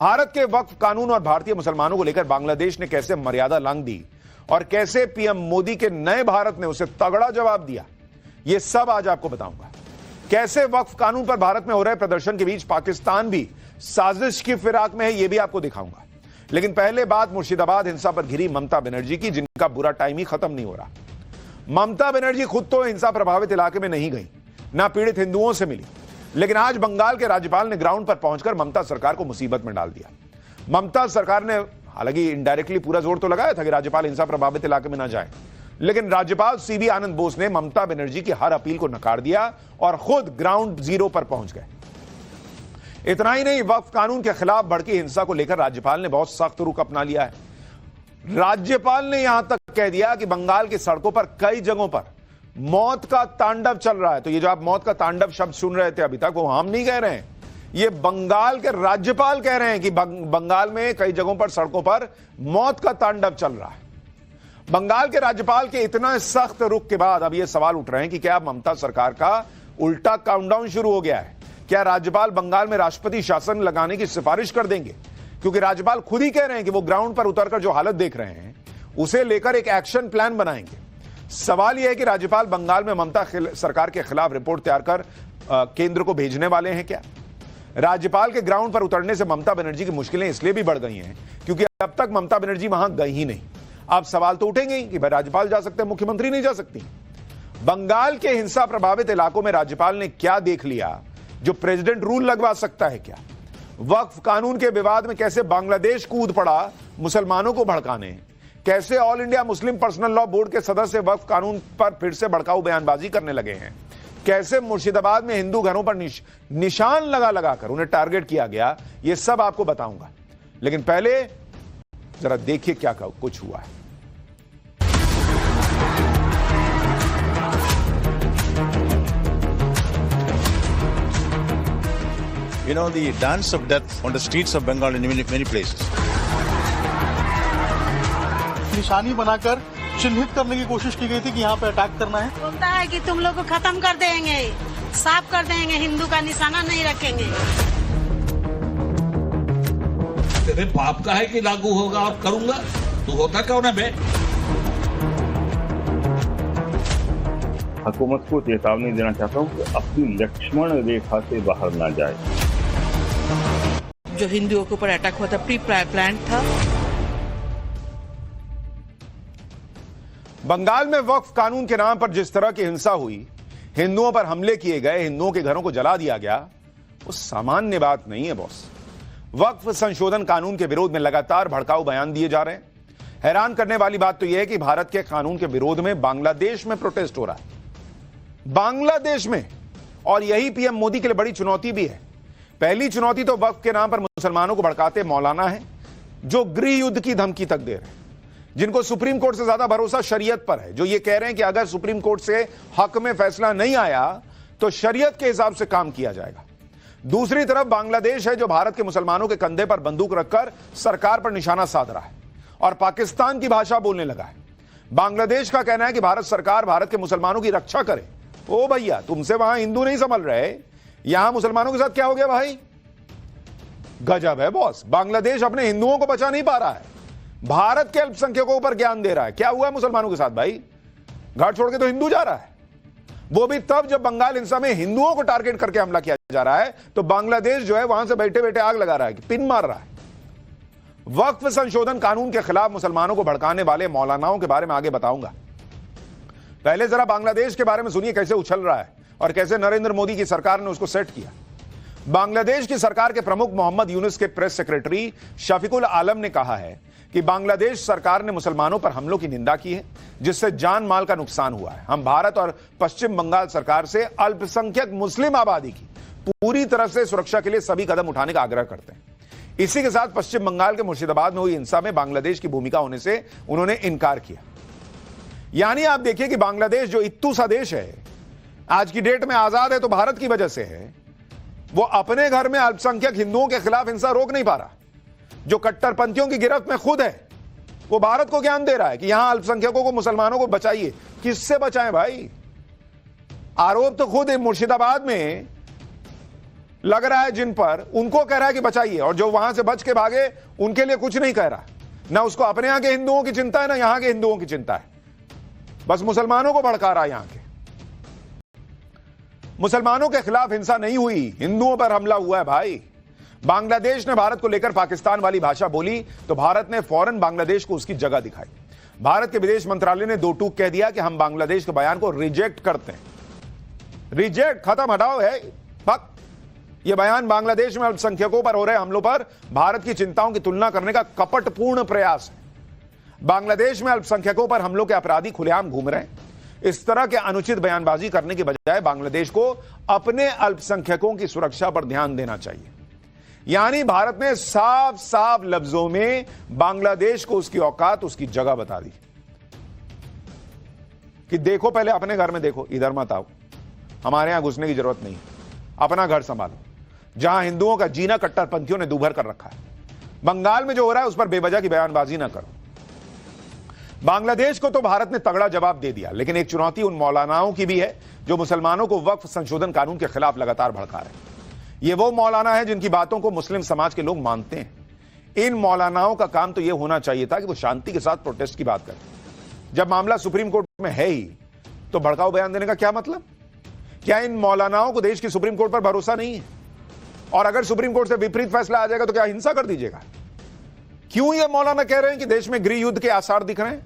भारत के वक्फ कानून और भारतीय मुसलमानों को लेकर बांग्लादेश ने कैसे मर्यादा लांघ दी और कैसे पीएम मोदी के नए भारत ने उसे तगड़ा जवाब दिया, यह सब आज आपको बताऊंगा। कैसे वक्फ कानून पर भारत में हो रहे प्रदर्शन के बीच पाकिस्तान भी साजिश की फिराक में है, यह भी आपको दिखाऊंगा। लेकिन पहले बात मुर्शिदाबाद हिंसा पर घिरी ममता बनर्जी की, जिनका बुरा टाइम ही खत्म नहीं हो रहा। ममता बनर्जी खुद तो हिंसा प्रभावित इलाके में नहीं गई, ना पीड़ित हिंदुओं से मिली, लेकिन आज बंगाल के राज्यपाल ने ग्राउंड पर पहुंचकर ममता सरकार को मुसीबत में डाल दिया। ममता सरकार ने हालांकि इनडायरेक्टली पूरा जोर तो लगाया था कि राज्यपाल हिंसा प्रभावित इलाके में ना जाए, लेकिन राज्यपाल सीबी आनंद बोस ने ममता बनर्जी की हर अपील को नकार दिया और खुद ग्राउंड जीरो पर पहुंच गए। इतना ही नहीं, वक्फ कानून के खिलाफ भड़की हिंसा को लेकर राज्यपाल ने बहुत सख्त रुख अपना लिया है। राज्यपाल ने यहां तक कह दिया कि बंगाल की सड़कों पर कई जगहों पर मौत का तांडव चल रहा है। तो ये जो आप मौत का तांडव शब्द सुन रहे थे अभी तक, वो हम नहीं कह रहे हैं, ये बंगाल के राज्यपाल कह रहे हैं कि बंगाल में कई जगहों पर सड़कों पर मौत का तांडव चल रहा है। बंगाल के राज्यपाल के इतना सख्त रुख के बाद अब ये सवाल उठ रहे हैं कि क्या ममता सरकार का उल्टा काउंटडाउन शुरू हो गया है? क्या राज्यपाल बंगाल में राष्ट्रपति शासन लगाने की सिफारिश कर देंगे? क्योंकि राज्यपाल खुद ही कह रहे हैं कि वो ग्राउंड पर उतरकर जो हालत देख रहे हैं उसे लेकर एक एक्शन प्लान बनाएंगे। सवाल यह है कि राज्यपाल बंगाल में ममता सरकार के खिलाफ रिपोर्ट तैयार कर केंद्र को भेजने वाले हैं क्या? राज्यपाल के ग्राउंड पर उतरने से ममता बनर्जी की मुश्किलें इसलिए भी बढ़ गई हैं क्योंकि अब तक ममता बनर्जी वहां गई ही नहीं। अब सवाल तो उठेंगे ही कि भाई राज्यपाल जा सकते हैं, मुख्यमंत्री नहीं जा सकती। बंगाल के हिंसा प्रभावित इलाकों में राज्यपाल ने क्या देख लिया जो प्रेसिडेंट रूल लगवा सकता है क्या? वक्फ कानून के विवाद में कैसे बांग्लादेश कूद पड़ा मुसलमानों को भड़काने? कैसे all India Muslim personal law board के सदस्य वक्फ कानून पर फिर से भड़काऊ बयानबाजी करने लगे हैं? कैसे मुर्शिदाबाद में हिंदू घरों पर निशान लगाकर उन्हें टारगेट किया गया, यह सब आपको बताऊंगा। लेकिन पहले जरा देखिए क्या कुछ हुआ है। You know, the dance of death on the streets of Bengal in many places. निशानी बनाकर चिन्हित करने की कोशिश की गई थी कि यहाँ पे अटैक करना है। बोलता है कि तुम लोग को खत्म कर देंगे, साफ कर देंगे, हिंदू का निशाना नहीं रखेंगे। तेरे बाप का है कि लागू होगा और करूंगा, तू होता कौन है बे? हुकूमत को चेतावनी देना चाहता हूँ कि अपनी लक्ष्मण रेखा से बाहर ना जाए। जो हिंदुओं के ऊपर अटैक हुआ था प्री प्लान था। बंगाल में वक्फ कानून के नाम पर जिस तरह की हिंसा हुई, हिंदुओं पर हमले किए गए, हिंदुओं के घरों को जला दिया गया, वो सामान्य बात नहीं है बॉस। वक्फ संशोधन कानून के विरोध में लगातार भड़काऊ बयान दिए जा रहे हैं। हैरान करने वाली बात तो यह है कि भारत के कानून के विरोध में बांग्लादेश में प्रोटेस्ट हो रहा है, बांग्लादेश में। और यही पीएम मोदी के लिए बड़ी चुनौती भी है। पहली चुनौती तो वक्फ के नाम पर मुसलमानों को भड़काते मौलाना है, जो गृह युद्ध की धमकी तक दे रहे हैं, जिनको सुप्रीम कोर्ट से ज्यादा भरोसा शरीयत पर है, जो ये कह रहे हैं कि अगर सुप्रीम कोर्ट से हक में फैसला नहीं आया तो शरीयत के हिसाब से काम किया जाएगा। दूसरी तरफ बांग्लादेश है, जो भारत के मुसलमानों के कंधे पर बंदूक रखकर सरकार पर निशाना साध रहा है और पाकिस्तान की भाषा बोलने लगा है। बांग्लादेश का कहना है कि भारत सरकार भारत के मुसलमानों की रक्षा करे। ओ भैया, तुमसे वहां हिंदू नहीं संभल रहे, यहां मुसलमानों के साथ क्या हो गया भाई? गजब है बॉस। बांग्लादेश अपने हिंदुओं को बचा नहीं पा रहा है, भारत के अल्पसंख्यकों पर ज्ञान दे रहा है। क्या हुआ मुसलमानों के साथ भाई? घर छोड़ के तो हिंदू जा रहा है, वो भी तब जब बंगाल हिंसा में हिंदुओं को टारगेट करके हमला किया जा रहा है तो बांग्लादेश जो है वहां से बैठे बैठे आग लगा रहा है, पिन मार रहा है। वक्फ संशोधन कानून के खिलाफ मुसलमानों को भड़काने वाले मौलानाओं के बारे में आगे बताऊंगा। पहले जरा बांग्लादेश के बारे में सुनिए कैसे उछल रहा है और कैसे नरेंद्र मोदी की सरकार ने उसको सेट किया। बांग्लादेश की सरकार के प्रमुख मोहम्मद यूनुस के प्रेस सेक्रेटरी शफीकुल आलम ने कहा है कि बांग्लादेश सरकार ने मुसलमानों पर हमलों की निंदा की है, जिससे जान माल का नुकसान हुआ है। हम भारत और पश्चिम बंगाल सरकार से अल्पसंख्यक मुस्लिम आबादी की पूरी तरह से सुरक्षा के लिए सभी कदम उठाने का आग्रह करते हैं। इसी के साथ पश्चिम बंगाल के मुर्शिदाबाद में हुई हिंसा में बांग्लादेश की भूमिका होने से उन्होंने इनकार किया। यानी आप देखिए कि बांग्लादेश जो इत्तू सा देश है, आज की डेट में आजाद है तो भारत की वजह से है, वो अपने घर में अल्पसंख्यक हिंदुओं के खिलाफ हिंसा रोक नहीं पा रहा। जो कट्टरपंथियों की गिरफ्त में खुद है, वो भारत को ज्ञान दे रहा है कि यहां अल्पसंख्यकों को, मुसलमानों को बचाइए। किससे बचाएं भाई? आरोप तो खुद मुर्शिदाबाद में लग रहा है जिन पर, उनको कह रहा है कि बचाइए, और जो वहां से बच के भागे उनके लिए कुछ नहीं कह रहा। ना उसको अपने यहां के हिंदुओं की चिंता है, ना यहां के हिंदुओं की चिंता है, बस मुसलमानों को भड़का रहा है। यहां के मुसलमानों के खिलाफ हिंसा नहीं हुई, हिंदुओं पर हमला हुआ है भाई। बांग्लादेश ने भारत को लेकर पाकिस्तान वाली भाषा बोली तो भारत ने फौरन बांग्लादेश को उसकी जगह दिखाई। भारत के विदेश मंत्रालय ने दो टूक कह दिया कि हम बांग्लादेश के बयान को रिजेक्ट करते हैं। रिजेक्ट, खत्म, हटाओ है फक। यह बयान बांग्लादेश में अल्पसंख्यकों पर हो रहे हमलों पर भारत की चिंताओं की तुलना करने का कपटपूर्ण प्रयास है। बांग्लादेश में अल्पसंख्यकों पर हमलों के अपराधी खुलेआम घूम रहे हैं। इस तरह के अनुचित बयानबाजी करने के बजाय बांग्लादेश को अपने अल्पसंख्यकों की सुरक्षा पर ध्यान देना चाहिए। यानी भारत ने साफ साफ लफ्जों में बांग्लादेश को उसकी औकात, उसकी जगह बता दी कि देखो, पहले अपने घर में देखो, इधर मत आओ, हमारे यहां घुसने की जरूरत नहीं, अपना घर संभालो। जहां हिंदुओं का जीना कट्टरपंथियों ने दूभर कर रखा है। बंगाल में जो हो रहा है उस पर बेवजह की बयानबाजी ना करो। बांग्लादेश को तो भारत ने तगड़ा जवाब दे दिया, लेकिन एक चुनौती उन मौलानाओं की भी है जो मुसलमानों को वक्फ संशोधन कानून के खिलाफ लगातार भड़का रहे हैं। ये वो मौलाना है जिनकी बातों को मुस्लिम समाज के लोग मानते हैं। इन मौलानाओं का काम तो यह होना चाहिए था कि वो शांति के साथ प्रोटेस्ट की बात करें। जब मामला सुप्रीम कोर्ट में है ही तो भड़काऊ बयान देने का क्या मतलब? क्या इन मौलानाओं को देश की सुप्रीम कोर्ट पर भरोसा नहीं है? और अगर सुप्रीम कोर्ट से विपरीत फैसला आ जाएगा तो क्या हिंसा कर दीजिएगा? क्यों ये मौलाना कह रहे हैं कि देश में गृह युद्ध के आसार दिख रहे हैं,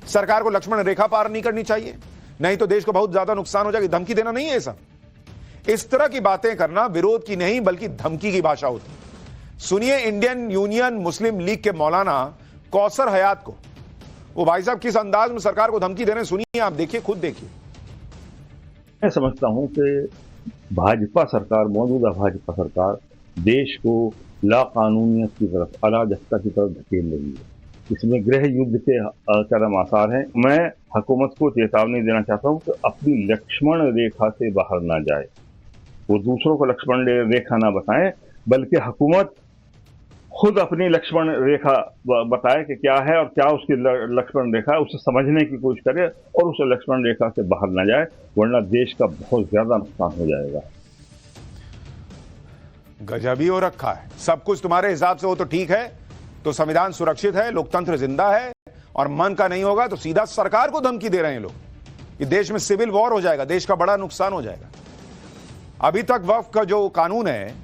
सरकार को लक्ष्मण रेखा पार नहीं करनी चाहिए, नहीं तो देश को बहुत ज्यादा नुकसान हो जाएगा? धमकी देना नहीं है सब। इस तरह की बातें करना विरोध की नहीं बल्कि धमकी की भाषा होती है। सुनिए इंडियन यूनियन मुस्लिम लीग के मौलाना कौसर हयात को, वो भाई साहब किस अंदाज में सरकार को धमकी दे रहे हैं, सुनिए, आप देखिए, खुद देखिए। मैं समझता हूं कि भाजपा सरकार, मौजूदा भाजपा सरकार देश को लाकानूनियत की तरफ, अराजकता की तरफ धकेल रही है। इसमें गृह युद्ध के चरम आसार हैं। मैं हुकूमत को चेतावनी देना चाहता हूं कि अपनी लक्ष्मण रेखा से बाहर ना जाए, वो दूसरों को लक्ष्मण रेखा ना बताएं, बल्कि हुकूमत खुद अपनी लक्ष्मण रेखा बताए कि क्या है और क्या उसकी लक्ष्मण रेखा है, उसे समझने की कोशिश करे और उस लक्ष्मण रेखा से बाहर ना जाए, वरना देश का बहुत ज्यादा नुकसान हो जाएगा। गजब ही हो रखा है। सब कुछ तुम्हारे हिसाब से हो तो ठीक है, तो संविधान सुरक्षित है, लोकतंत्र जिंदा है, और मन का नहीं होगा तो सीधा सरकार को धमकी दे रहे हैं लोग कि देश में सिविल वॉर हो जाएगा, देश का बड़ा नुकसान हो जाएगा। अभी तक वक्फ का जो कानून है,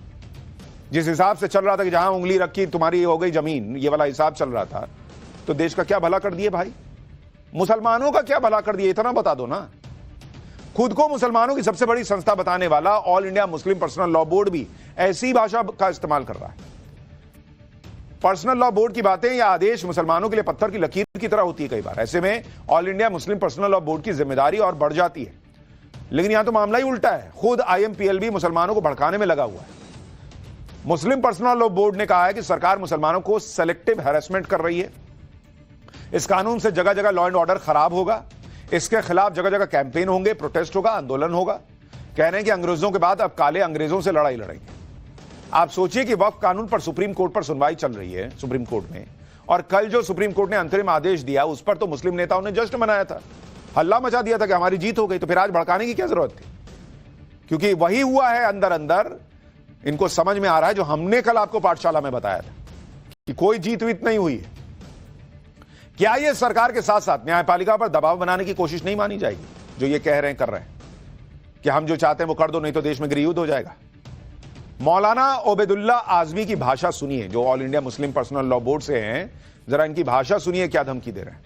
जिस हिसाब से चल रहा था कि जहां उंगली रखी तुम्हारी हो गई जमीन, ये वाला हिसाब चल रहा था, तो देश का क्या भला कर दिए भाई? मुसलमानों का क्या भला कर दिए, इतना बता दो ना। खुद को मुसलमानों की सबसे बड़ी संस्था बताने वाला all India Muslim personal law board भी ऐसी भाषा का इस्तेमाल कर रहा है। पर्सनल लॉ बोर्ड की बातें या आदेश मुसलमानों के लिए पत्थर की लकीर की तरह होती है कई बार। ऐसे में all India Muslim personal law board की जिम्मेदारी और बढ़ जाती है। लेकिन यहां तो मामला ही उल्टा है, खुद IMPLB मुसलमानों को भड़काने में लगा हुआ है। मुस्लिम पर्सनल लॉ बोर्ड ने कहा है कि सरकार मुसलमानों को सेलेक्टिव हैरेसमेंट कर रही है। इस कानून से जगह जगह लॉ एंड ऑर्डर खराब होगा, इसके खिलाफ जगह जगह कैंपेन होंगे, प्रोटेस्ट होगा, आंदोलन होगा। कह रहे हैं कि अंग्रेजों के बाद अब काले अंग्रेजों से लड़ाई लड़ेंगे। आप सोचिए कि वक्फ कानून पर सुप्रीम कोर्ट पर सुनवाई चल रही है, सुप्रीम कोर्ट में, और कल जो सुप्रीम कोर्ट ने अंतरिम आदेश दिया उस पर तो मुस्लिम नेताओं ने जश्न मनाया था, हल्ला मचा दिया था कि हमारी जीत हो गई। तो फिर आज भड़काने की क्या जरूरत थी? क्योंकि वही हुआ है अंदर अंदर, इनको समझ में आ रहा है जो हमने कल आपको पाठशाला में बताया था कि कोई जीत वीत नहीं हुई है। क्या ये सरकार के साथ साथ न्यायपालिका पर दबाव बनाने की कोशिश नहीं मानी जाएगी, जो ये कह रहे हैं, कर रहे हैं कि हम जो चाहते हैं वो कर दो, नहीं तो देश में गृह युद्ध हो जाएगा? मौलाना ओबेदुल्ला आजमी की भाषा सुनिए, जो all India Muslim personal law board से हैं, जरा इनकी भाषा सुनिए, क्या धमकी दे रहे हैं।